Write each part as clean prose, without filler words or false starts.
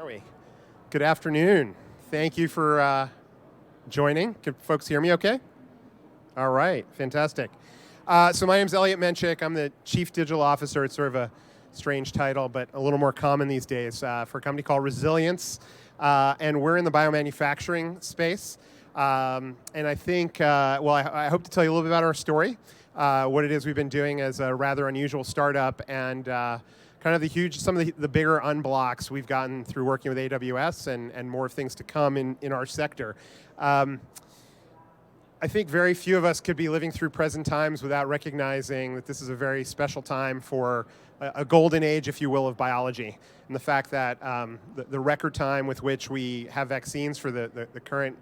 are we? Good afternoon. Thank you for joining. Can folks hear me okay? All right, fantastic. So my name's Elliot Menchik. I'm the Chief Digital Officer. It's sort of a strange title, but a little more common these days for a company called Resilience. And we're in the biomanufacturing space. And I think, I hope to tell you a little bit about our story, what it is we've been doing as a rather unusual startup, and kind of some of the bigger unblocks we've gotten through working with AWS and more things to come in our sector. I think very few of us could be living through present times without recognizing that this is a very special time for a golden age, if you will, of biology. And the fact that the record time with which we have vaccines for the current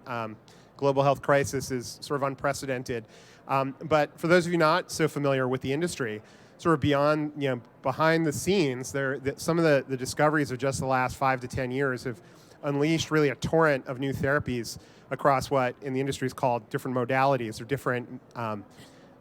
global health crisis is sort of unprecedented. But for those of you not so familiar with the industry, sort of behind the scenes, some of the discoveries of just the last 5 to 10 years have unleashed really a torrent of new therapies across what in the industry is called different modalities or different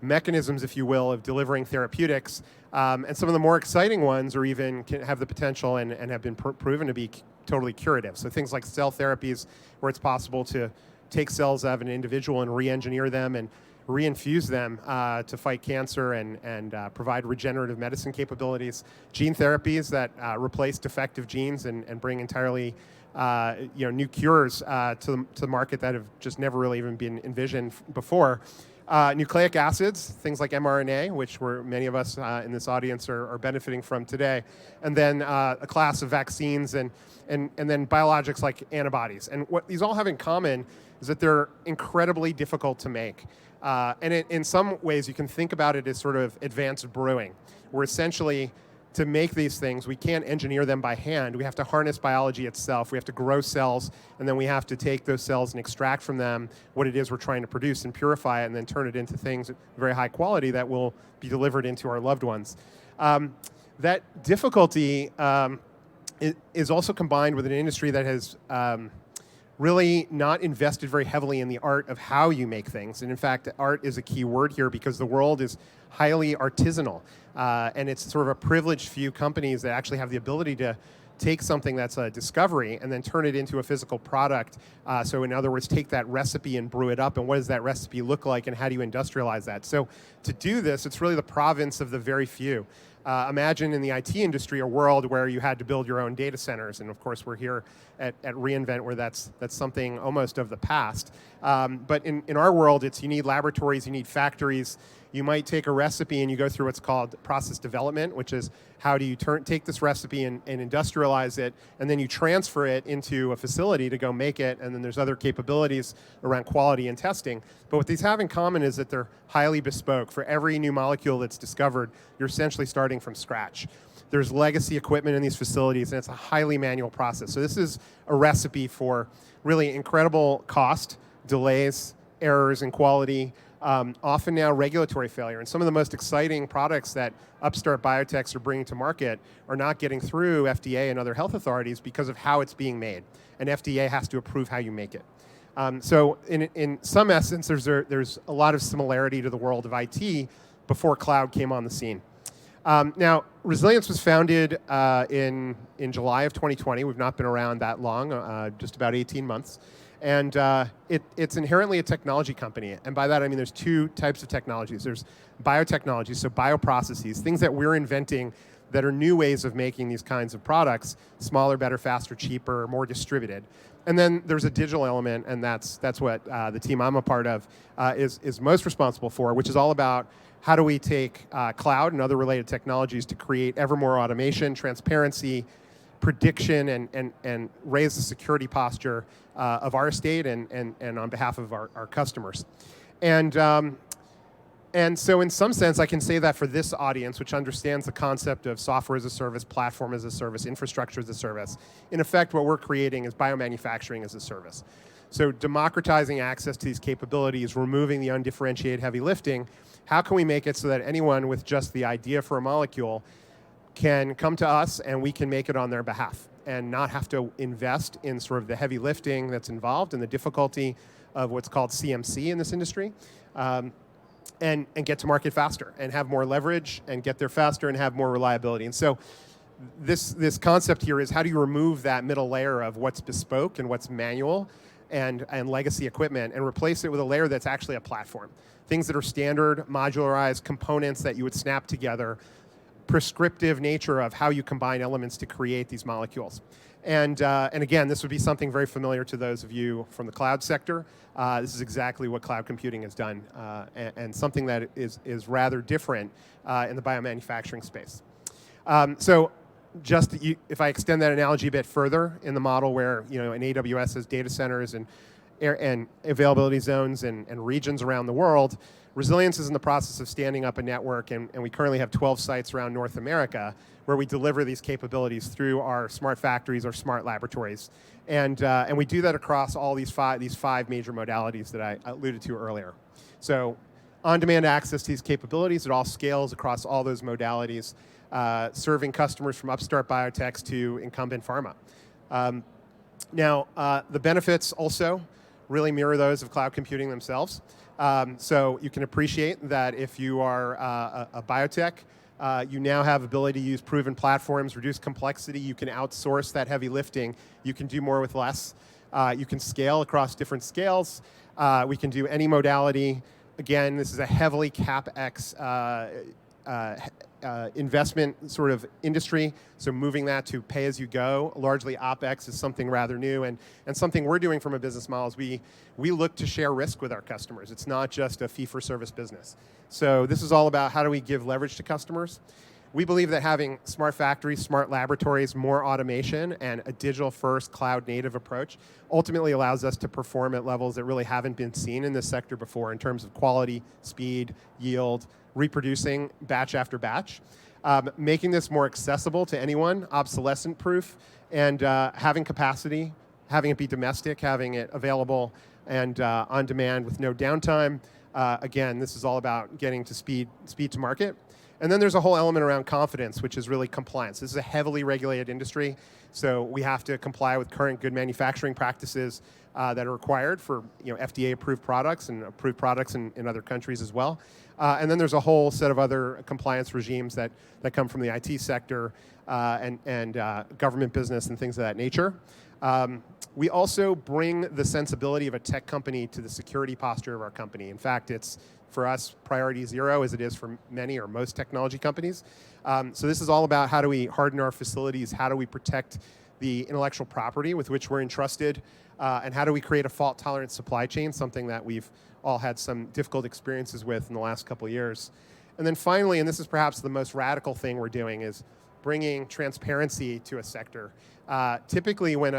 mechanisms, if you will, of delivering therapeutics. And some of the more exciting ones or even can have the potential and have been proven to be totally curative. So things like cell therapies, where it's possible to take cells of an individual and re-engineer them and reinfuse them to fight cancer and provide regenerative medicine capabilities. Gene therapies that replace defective genes and bring entirely new cures to the market that have just never really even been envisioned before. Nucleic acids, things like mRNA, which many of us in this audience are benefiting from today, and then a class of vaccines and then biologics like antibodies. And what these all have in common is that they're incredibly difficult to make. And in some ways, you can think about it as sort of advanced brewing, where essentially to make these things, we can't engineer them by hand. We have to harness biology itself. We have to grow cells, and then we have to take those cells and extract from them what it is we're trying to produce and purify it, and then turn it into things of very high quality that will be delivered into our loved ones. That difficulty is also combined with an industry that has really not invested very heavily in the art of how you make things. And in fact, art is a key word here because the world is highly artisanal. And it's sort of a privileged few companies that actually have the ability to take something that's a discovery and then turn it into a physical product. So in other words, take that recipe and brew it up. And what does that recipe look like and how do you industrialize that? So to do this, it's really the province of the very few. Imagine in the IT industry a world where you had to build your own data centers, and of course we're here at Reinvent where that's something almost of the past. But in our world, you need laboratories, you need factories. You might take a recipe and you go through what's called process development, which is how do you take this recipe and industrialize it, and then you transfer it into a facility to go make it, and then there's other capabilities around quality and testing. But what these have in common is that they're highly bespoke. For every new molecule that's discovered, you're essentially starting from scratch. There's legacy equipment in these facilities, and it's a highly manual process. So this is a recipe for really incredible cost, delays, errors in quality, often now regulatory failure. And some of the most exciting products that upstart biotechs are bringing to market are not getting through FDA and other health authorities because of how it's being made. And FDA has to approve how you make it. So in some essence, there's a lot of similarity to the world of IT before cloud came on the scene. Now, Resilience was founded in July of 2020. We've not been around that long, just about 18 months. And it's inherently a technology company. And by that, I mean there's two types of technologies. There's biotechnology, so bioprocesses, things that we're inventing that are new ways of making these kinds of products, smaller, better, faster, cheaper, more distributed. And then there's a digital element, and that's what the team I'm a part of is most responsible for, which is all about how do we take cloud and other related technologies to create ever more automation, transparency, prediction, and raise the security posture of our estate and on behalf of our customers. And so in some sense, I can say that for this audience, which understands the concept of software as a service, platform as a service, infrastructure as a service, in effect, what we're creating is biomanufacturing as a service. So democratizing access to these capabilities, removing the undifferentiated heavy lifting, how can we make it so that anyone with just the idea for a molecule can come to us and we can make it on their behalf and not have to invest in sort of the heavy lifting that's involved and the difficulty of what's called CMC in this industry, and get to market faster and have more leverage and get there faster and have more reliability. And so this concept here is how do you remove that middle layer of what's bespoke and what's manual and legacy equipment and replace it with a layer that's actually a platform. Things that are standard, modularized components that you would snap together, prescriptive nature of how you combine elements to create these molecules. And again, this would be something very familiar to those of you from the cloud sector. This is exactly what cloud computing has done, and something that is rather different in the biomanufacturing space. So if I extend that analogy a bit further in the model where, in AWS has data centers and availability zones and regions around the world, Resilience is in the process of standing up a network, and we currently have 12 sites around North America where we deliver these capabilities through our smart factories or smart laboratories. And we do that across all these five major modalities that I alluded to earlier. So on-demand access to these capabilities, it all scales across all those modalities, serving customers from upstart biotechs to incumbent pharma. Now, the benefits also really mirror those of cloud computing themselves. So you can appreciate that if you are a biotech, you now have ability to use proven platforms, reduce complexity, you can outsource that heavy lifting, you can do more with less, you can scale across different scales, we can do any modality. Again, this is a heavily CapEx investment sort of industry, so moving that to pay-as-you-go, largely OpEx, is something rather new, and something we're doing from a business model is we look to share risk with our customers. It's not just a fee-for-service business. So this is all about how do we give leverage to customers. We believe that having smart factories, smart laboratories, more automation, and a digital-first, cloud-native approach ultimately allows us to perform at levels that really haven't been seen in this sector before in terms of quality, speed, yield, reproducing batch after batch, making this more accessible to anyone, obsolescent-proof, and having capacity, having it be domestic, having it available and on demand with no downtime. Again, this is all about getting to speed to market. And then there's a whole element around confidence, which is really compliance. This is a heavily regulated industry, so we have to comply with current good manufacturing practices that are required for FDA-approved products and approved products in other countries as well. And then there's a whole set of other compliance regimes that come from the IT sector and government business and things of that nature. We also bring the sensibility of a tech company to the security posture of our company. In fact, it's, for us, priority zero, as it is for many or most technology companies. So this is all about how do we harden our facilities, how do we protect the intellectual property with which we're entrusted, and how do we create a fault-tolerant supply chain, something that we've all had some difficult experiences with in the last couple of years. And then finally, and this is perhaps the most radical thing we're doing, is bringing transparency to a sector. Typically, when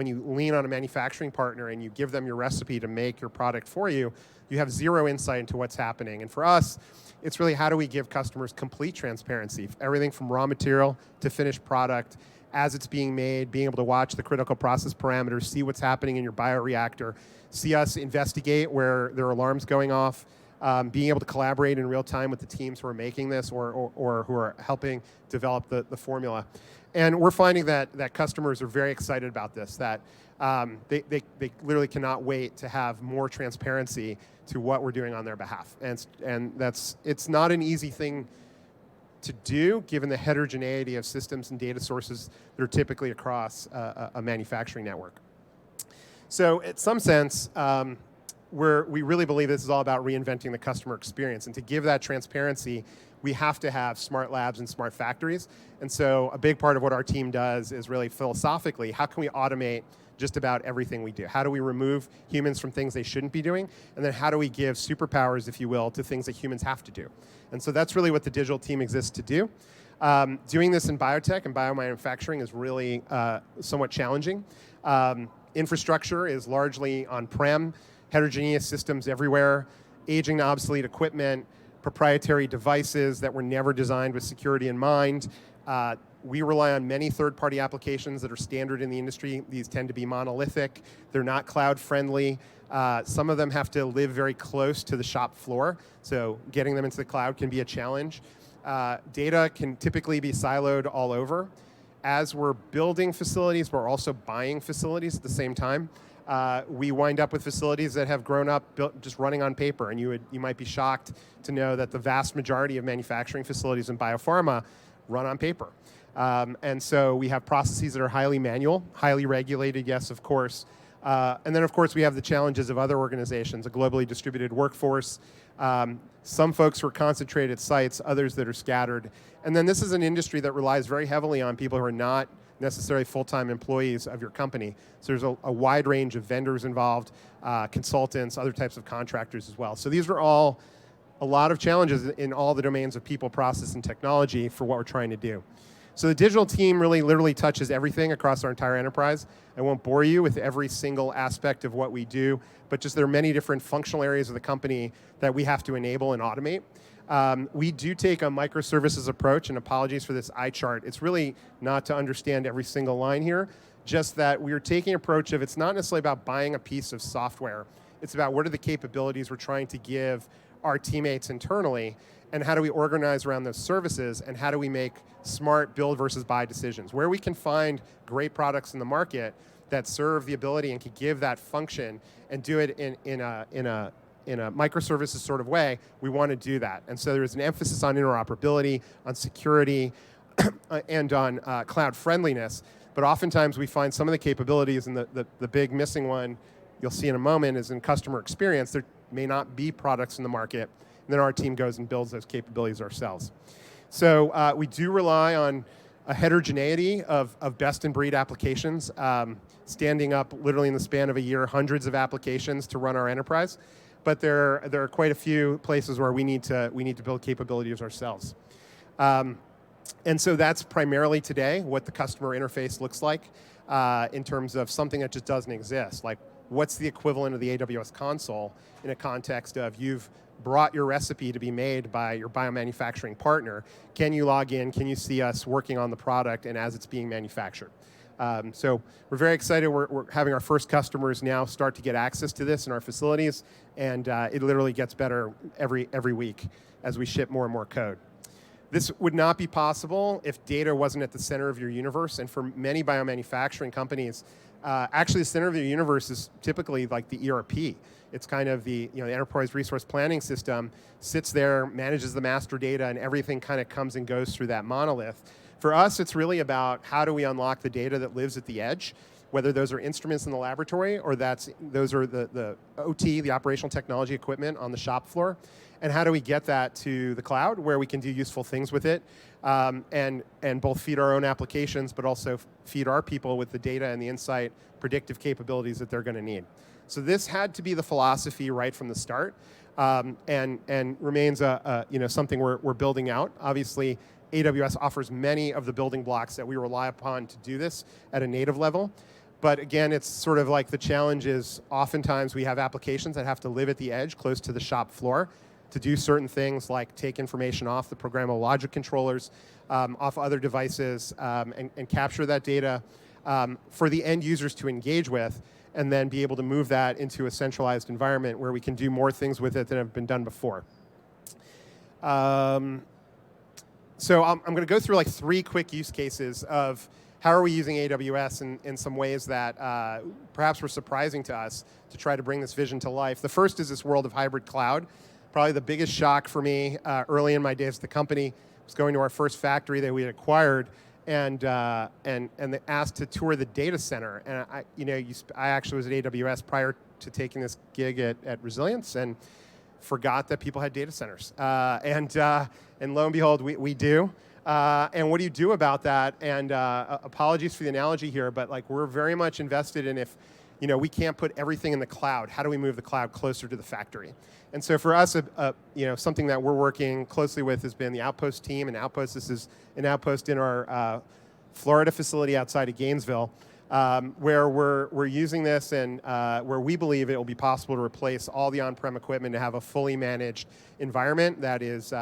you lean on a manufacturing partner and you give them your recipe to make your product for you, you have zero insight into what's happening. And for us, it's really how do we give customers complete transparency, everything from raw material to finished product, as it's being made, being able to watch the critical process parameters, see what's happening in your bioreactor, see us investigate where there are alarms going off, being able to collaborate in real time with the teams who are making this or who are helping develop the formula. And we're finding that customers are very excited about this, that they literally cannot wait to have more transparency to what we're doing on their behalf. And it's not an easy thing to do, given the heterogeneity of systems and data sources that are typically across a manufacturing network. So in some sense, we really believe this is all about reinventing the customer experience. And to give that transparency, we have to have smart labs and smart factories. And so a big part of what our team does is really philosophically, how can we automate just about everything we do? How do we remove humans from things they shouldn't be doing? And then how do we give superpowers, if you will, to things that humans have to do? And so that's really what the digital team exists to do. Doing this in biotech and biomanufacturing is really somewhat challenging. Infrastructure is largely on-prem, heterogeneous systems everywhere, aging and obsolete equipment, proprietary devices that were never designed with security in mind. We rely on many third-party applications that are standard in the industry. These tend to be monolithic. They're not cloud-friendly. Some of them have to live very close to the shop floor, so getting them into the cloud can be a challenge. Data can typically be siloed all over. As we're building facilities, we're also buying facilities at the same time. We wind up with facilities that have grown up just running on paper, and you might be shocked to know that the vast majority of manufacturing facilities in biopharma run on paper. And so we have processes that are highly manual, highly regulated, yes, of course. And then, of course, we have the challenges of other organizations, a globally distributed workforce, some folks who are concentrated at sites, others that are scattered. And then this is an industry that relies very heavily on people who are not necessarily full-time employees of your company. So there's a wide range of vendors involved, consultants, other types of contractors as well. So these are all a lot of challenges in all the domains of people, process, and technology for what we're trying to do. So the digital team really literally touches everything across our entire enterprise. I won't bore you with every single aspect of what we do, but just there are many different functional areas of the company that we have to enable and automate. We do take a microservices approach, and apologies for this eye chart. It's really not to understand every single line here, just that we're taking an approach of it's not necessarily about buying a piece of software. It's about what are the capabilities we're trying to give our teammates internally, and how do we organize around those services, and how do we make smart build versus buy decisions, where we can find great products in the market that serve the ability and can give that function and do it in a microservices sort of way. We want to do that. And so there's an emphasis on interoperability, on security, and on cloud friendliness. But oftentimes we find some of the capabilities, and the big missing one you'll see in a moment is in customer experience. There may not be products in the market, and then our team goes and builds those capabilities ourselves. So we do rely on a heterogeneity of best-in-breed applications, standing up literally in the span of a year, hundreds of applications to run our enterprise. But there are quite a few places where we need to build capabilities ourselves. And so that's primarily today what the customer interface looks like in terms of something that just doesn't exist. Like, what's the equivalent of the AWS console in a context of you've brought your recipe to be made by your biomanufacturing partner? Can you log in? Can you see us working on the product and as it's being manufactured? So we're very excited. We're having our first customers now start to get access to this in our facilities, and it literally gets better every week as we ship more and more code. This would not be possible if data wasn't at the center of your universe, and for many biomanufacturing companies, actually the center of your universe is typically like the ERP. It's kind of the enterprise resource planning system sits there, manages the master data, and everything kind of comes and goes through that monolith. For us, it's really about how do we unlock the data that lives at the edge, whether those are instruments in the laboratory or those are the OT, the operational technology equipment on the shop floor, and how do we get that to the cloud where we can do useful things with it, and both feed our own applications, but also feed our people with the data and the insight, predictive capabilities that they're going to need. So this had to be the philosophy right from the start, and remains something we're building out. Obviously, AWS offers many of the building blocks that we rely upon to do this at a native level. But again, it's sort of like the challenge is oftentimes we have applications that have to live at the edge, close to the shop floor, to do certain things like take information off the programmable logic controllers, off other devices, and capture that data for the end users to engage with, and then be able to move that into a centralized environment where we can do more things with it than have been done before. So I'm going to go through like 3 quick use cases of how are we using AWS in some ways that perhaps were surprising to us to try to bring this vision to life. The first is this world of hybrid cloud. Probably the biggest shock for me early in my days at the company was going to our first factory that we had acquired, and they asked to tour the data center. And I actually was at AWS prior to taking this gig at Resilience, and forgot that people had data centers. And lo and behold, we do. And what do you do about that? And apologies for the analogy here, but like we're very much invested in if we can't put everything in the cloud, how do we move the cloud closer to the factory? And so for us, something that we're working closely with has been the Outpost team. And Outpost, this is an Outpost in our Florida facility outside of Gainesville, where we're using this and where we believe it will be possible to replace all the on-prem equipment to have a fully managed environment that is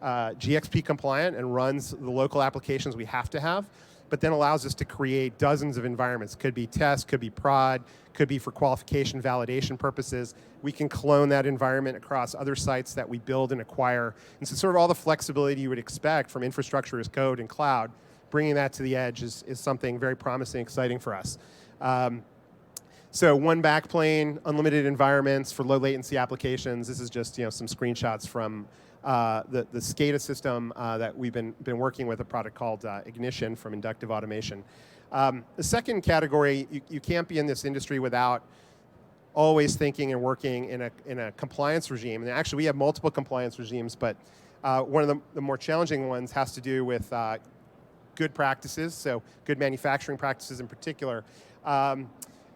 GXP compliant and runs the local applications we have to have, but then allows us to create dozens of environments. Could be test, could be prod, could be for qualification, validation purposes. We can clone that environment across other sites that we build and acquire. And so sort of all the flexibility you would expect from infrastructure as code and cloud, bringing that to the edge is something very promising, exciting for us. So one Backplane, unlimited environments for low latency applications. This is just some screenshots from the SCADA system that we've been working with, a product called Ignition from Inductive Automation. The second category, you can't be in this industry without always thinking and working in a compliance regime. And actually, we have multiple compliance regimes, but one of the more challenging ones has to do with good practices, so good manufacturing practices in particular. And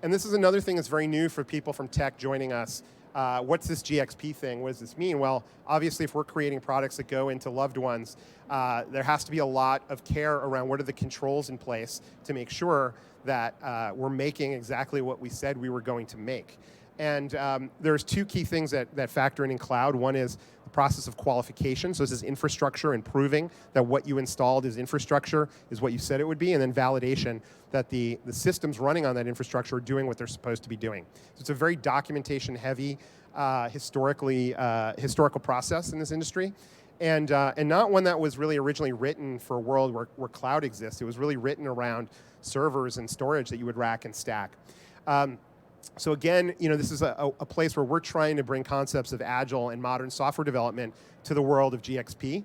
this is another thing that's very new for people from tech joining us. What's this GXP thing? What does this mean? Well, obviously, if we're creating products that go into loved ones, there has to be a lot of care around what are the controls in place to make sure that we're making exactly what we said we were going to make. And there's two key things that factor in cloud. One is the process of qualification. So this is infrastructure and proving that what you installed is infrastructure, is what you said it would be, and then validation that the systems running on that infrastructure are doing what they're supposed to be doing. So it's a very documentation-heavy, historical process in this industry, and not one that was really originally written for a world where cloud exists. It was really written around servers and storage that you would rack and stack. So again, this is a place where we're trying to bring concepts of agile and modern software development to the world of GXP.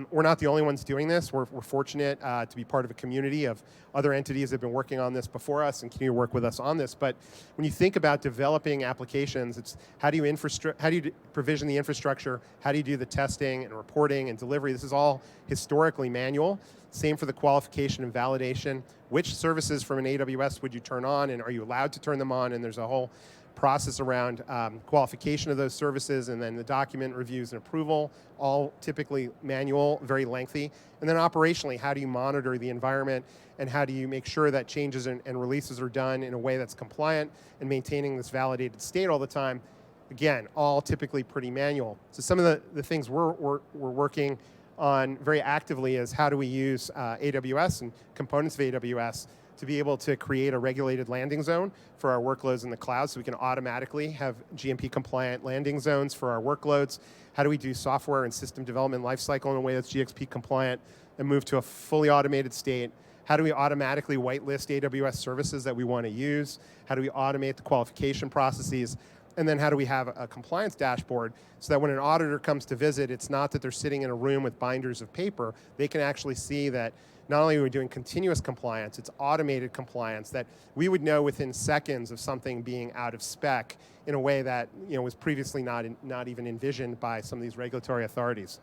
We're not the only ones doing this. We're fortunate to be part of a community of other entities that have been working on this before us and continue to work with us on this. But when you think about developing applications, it's how do you provision the infrastructure? How do you do the testing and reporting and delivery? This is all historically manual. Same for the qualification and validation. Which services from an AWS would you turn on, and are you allowed to turn them on? And there's a whole process around qualification of those services, and then the document reviews and approval, all typically manual, very lengthy. And then operationally, how do you monitor the environment, and how do you make sure that changes and releases are done in a way that's compliant and maintaining this validated state all the time? Again, all typically pretty manual. So some of the things we're working on very actively is how do we use AWS and components of AWS to be able to create a regulated landing zone for our workloads in the cloud, so we can automatically have GMP compliant landing zones for our workloads. How do we do software and system development lifecycle in a way that's GXP compliant and move to a fully automated state? How do we automatically whitelist AWS services that we want to use? How do we automate the qualification processes? And then how do we have a compliance dashboard so that when an auditor comes to visit, it's not that they're sitting in a room with binders of paper. They can actually see that not only are we doing continuous compliance, it's automated compliance, that we would know within seconds of something being out of spec in a way that was previously not even envisioned by some of these regulatory authorities.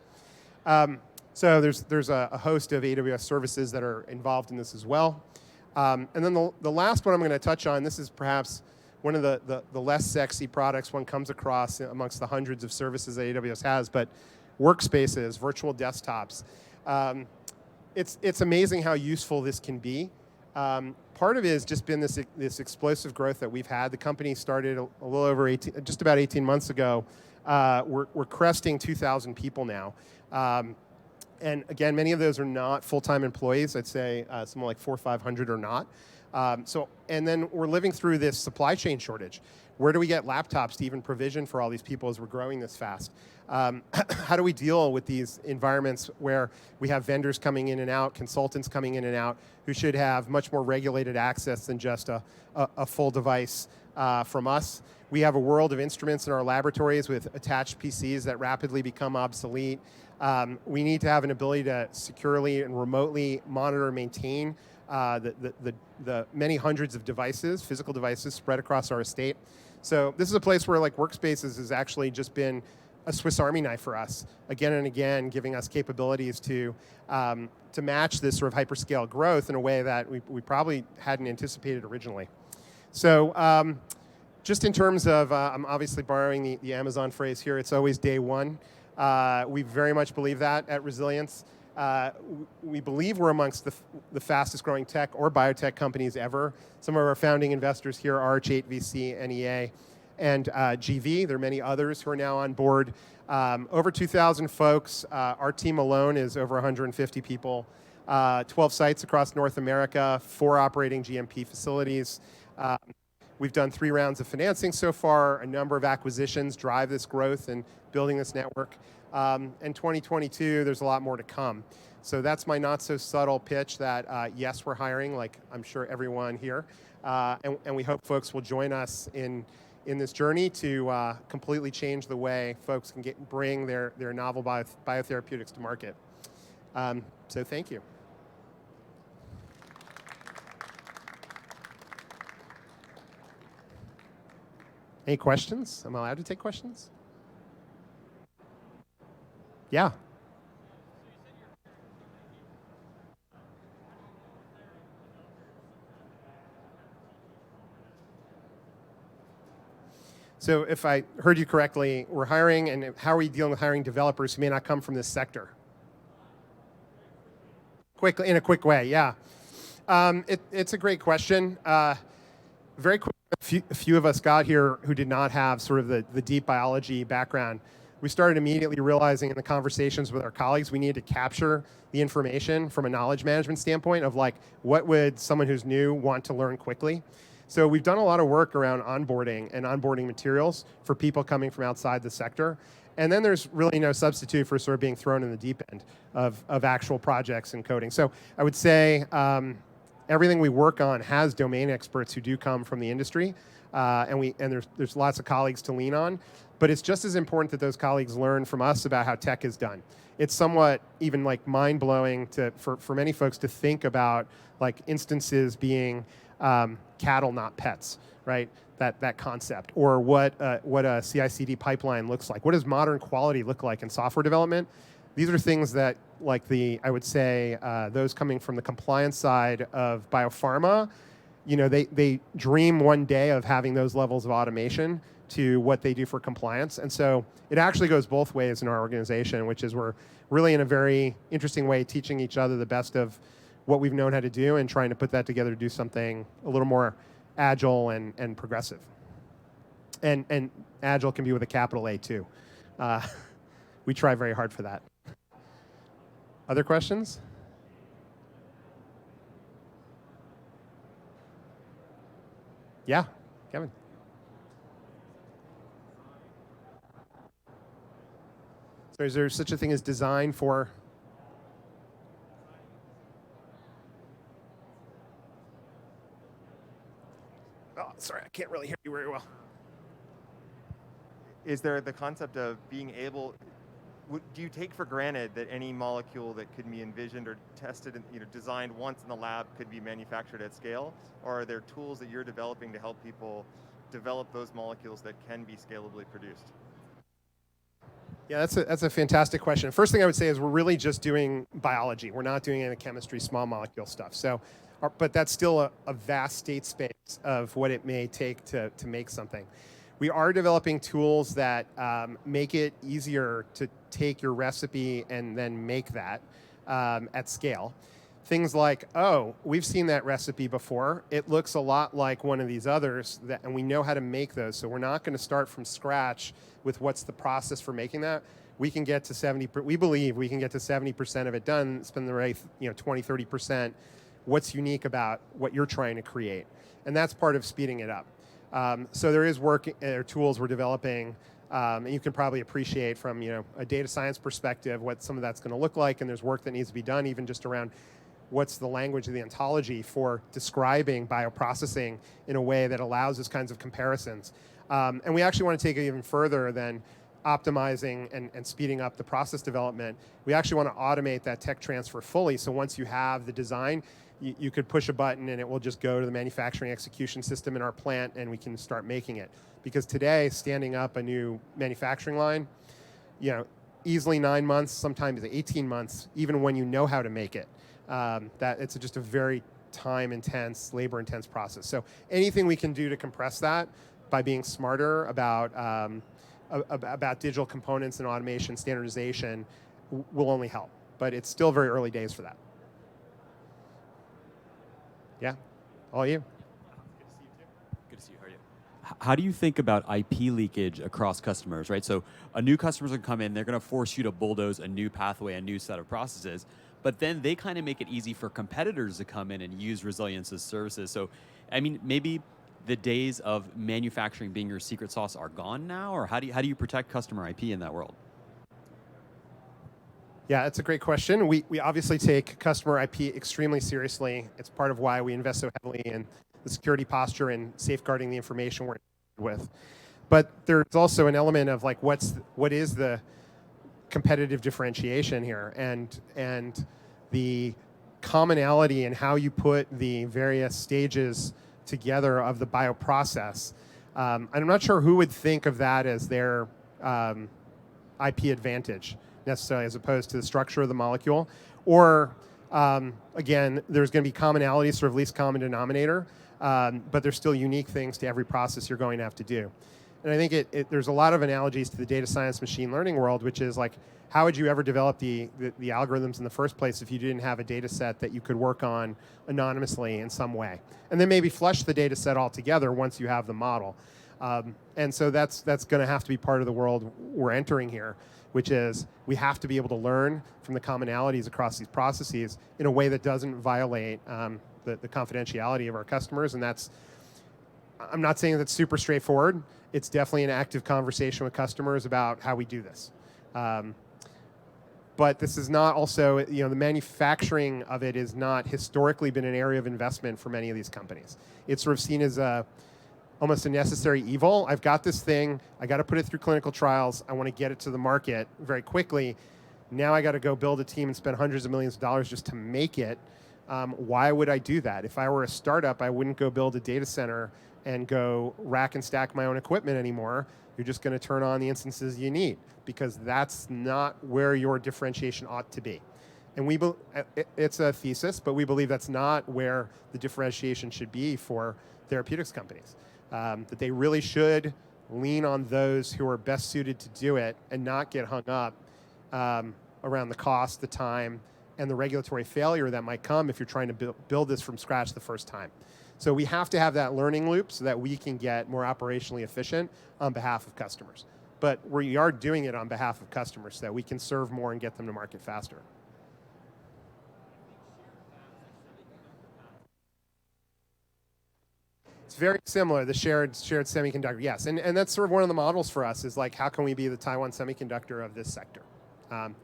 So there's a host of AWS services that are involved in this as well. And then the last one I'm going to touch on, this is perhaps one of the less sexy products one comes across amongst the hundreds of services that AWS has, but workspaces, virtual desktops. It's amazing how useful this can be. Part of it has just been this explosive growth that we've had. The company started a little over just about 18 months ago. We're cresting 2,000 people now. And again, many of those are not full-time employees. I'd say something like 400 or 500 are not. And then we're living through this supply chain shortage. Where do we get laptops to even provision for all these people as we're growing this fast? How do we deal with these environments where we have vendors coming in and out, consultants coming in and out, who should have much more regulated access than just a full device from us? We have a world of instruments in our laboratories with attached PCs that rapidly become obsolete. We need to have an ability to securely and remotely monitor and maintain the many hundreds of devices, physical devices, spread across our estate. So this is a place where Workspaces has actually just been a Swiss Army knife for us, again and again, giving us capabilities to match this sort of hyperscale growth in a way that we probably hadn't anticipated originally. So just in terms of, I'm obviously borrowing the Amazon phrase here, it's always day one. We very much believe that at Resilience. We believe we're amongst the fastest growing tech or biotech companies ever. Some of our founding investors here are RH8 VC, NEA, and GV. There are many others who are now on board. Over 2,000 folks. Our team alone is over 150 people. 12 sites across North America, 4 operating GMP facilities. We've done 3 rounds of financing so far. A number of acquisitions drive this growth and building this network. And 2022, there's a lot more to come. So that's my not so subtle pitch that yes, we're hiring, like I'm sure everyone here. And we hope folks will join us in in this journey to completely change the way folks can bring their novel biotherapeutics to market. So thank you. Any questions? Am I allowed to take questions? Yeah. So if I heard you correctly, we're hiring, and how are we dealing with hiring developers who may not come from this sector? Quickly, in a quick way, yeah. It's a great question. Very quick, a few of us got here who did not have sort of the deep biology background. We started immediately realizing in the conversations with our colleagues we needed to capture the information from a knowledge management standpoint of like, what would someone who's new want to learn quickly? So we've done a lot of work around onboarding and onboarding materials for people coming from outside the sector. And then there's really no substitute for sort of being thrown in the deep end of actual projects and coding. So I would say everything we work on has domain experts who do come from the industry, and there's lots of colleagues to lean on. But it's just as important that those colleagues learn from us about how tech is done. It's somewhat even like mind-blowing for many folks to think about like instances being cattle, not pets, right? That concept, or what a CI/CD pipeline looks like. What does modern quality look like in software development? These are things that, like I would say, those coming from the compliance side of biopharma, they dream one day of having those levels of automation to what they do for compliance. And so it actually goes both ways in our organization, which is we're really in a very interesting way teaching each other the best of what we've known how to do and trying to put that together to do something a little more agile and progressive. And agile can be with a capital A too. We try very hard for that. Other questions? Yeah, Kevin. So is there such a thing as design for? Oh, sorry, I can't really hear you very well. Is there the concept of being able, do you take for granted that any molecule that could be envisioned or tested and designed once in the lab could be manufactured at scale? Or are there tools that you're developing to help people develop those molecules that can be scalably produced? Yeah, that's a fantastic question. First thing I would say is we're really just doing biology. We're not doing any chemistry, small molecule stuff. So, but that's still a vast state space of what it may take to make something. We are developing tools that make it easier to take your recipe and then make that at scale. Things like, oh, we've seen that recipe before. It looks a lot like one of these others, and we know how to make those. So we're not going to start from scratch with what's the process for making that. We can get to 70. We believe we can get to 70% of it done. Spend the right, 20, 30%. What's unique about what you're trying to create, and that's part of speeding it up. So there is work or tools we're developing, and you can probably appreciate from a data science perspective what some of that's going to look like. And there's work that needs to be done, even just around what's the language of the ontology for describing bioprocessing in a way that allows those kinds of comparisons. And we actually want to take it even further than optimizing and speeding up the process development. We actually want to automate that tech transfer fully. So once you have the design, you could push a button and it will just go to the manufacturing execution system in our plant and we can start making it. Because today, standing up a new manufacturing line, easily 9 months, sometimes 18 months, even when you know how to make it. That it's just a very time-intense, labor-intense process. So anything we can do to compress that by being smarter about digital components and automation standardization will only help. But it's still very early days for that. Yeah, all you. Good to see you. How are you? How do you think about IP leakage across customers, right? So a new customer's going to come in, they're going to force you to bulldoze a new pathway, a new set of processes, but then they kind of make it easy for competitors to come in and use Resilience's services. So, maybe the days of manufacturing being your secret sauce are gone now, or how do you protect customer IP in that world? Yeah, it's a great question. We obviously take customer IP extremely seriously. It's part of why we invest so heavily in the security posture and safeguarding the information we're with. But there's also an element of like what is the competitive differentiation here, and the commonality in how you put the various stages together of the bioprocess. I'm not sure who would think of that as their IP advantage necessarily, as opposed to the structure of the molecule. Or again, there's going to be commonalities, sort of least common denominator, but there's still unique things to every process you're going to have to do. And I think there's a lot of analogies to the data science machine learning world, which is like, how would you ever develop the algorithms in the first place if you didn't have a data set that you could work on anonymously in some way? And then maybe flush the data set altogether once you have the model. And so that's going to have to be part of the world we're entering here, which is we have to be able to learn from the commonalities across these processes in a way that doesn't violate the confidentiality of our customers. And I'm not saying that's super straightforward. It's definitely an active conversation with customers about how we do this. But this is not also, the manufacturing of it has not historically been an area of investment for many of these companies. It's sort of seen as almost a necessary evil. I've got this thing, I got to put it through clinical trials, I want to get it to the market very quickly. Now I got to go build a team and spend hundreds of millions of dollars just to make it. Why would I do that? If I were a startup, I wouldn't go build a data center and go rack and stack my own equipment anymore. You're just going to turn on the instances you need, because that's not where your differentiation ought to be. And it's a thesis, but we believe that's not where the differentiation should be for therapeutics companies. That they really should lean on those who are best suited to do it and not get hung up around the cost, the time, and the regulatory failure that might come if you're trying to build this from scratch the first time. So we have to have that learning loop so that we can get more operationally efficient on behalf of customers. But we are doing it on behalf of customers so that we can serve more and get them to market faster. It's very similar, the shared semiconductor, yes. And that's sort of one of the models for us is like, how can we be the Taiwan semiconductor of this sector?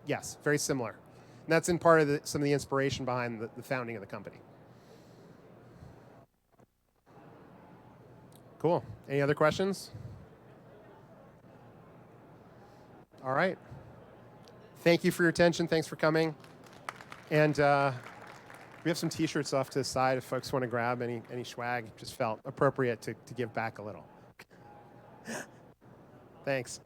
Yes, very similar. And that's in part of some of the inspiration behind the founding of the company. Cool. Any other questions? All right. Thank you for your attention. Thanks for coming. And we have some T-shirts off to the side if folks want to grab any swag. Just felt appropriate to give back a little. Thanks.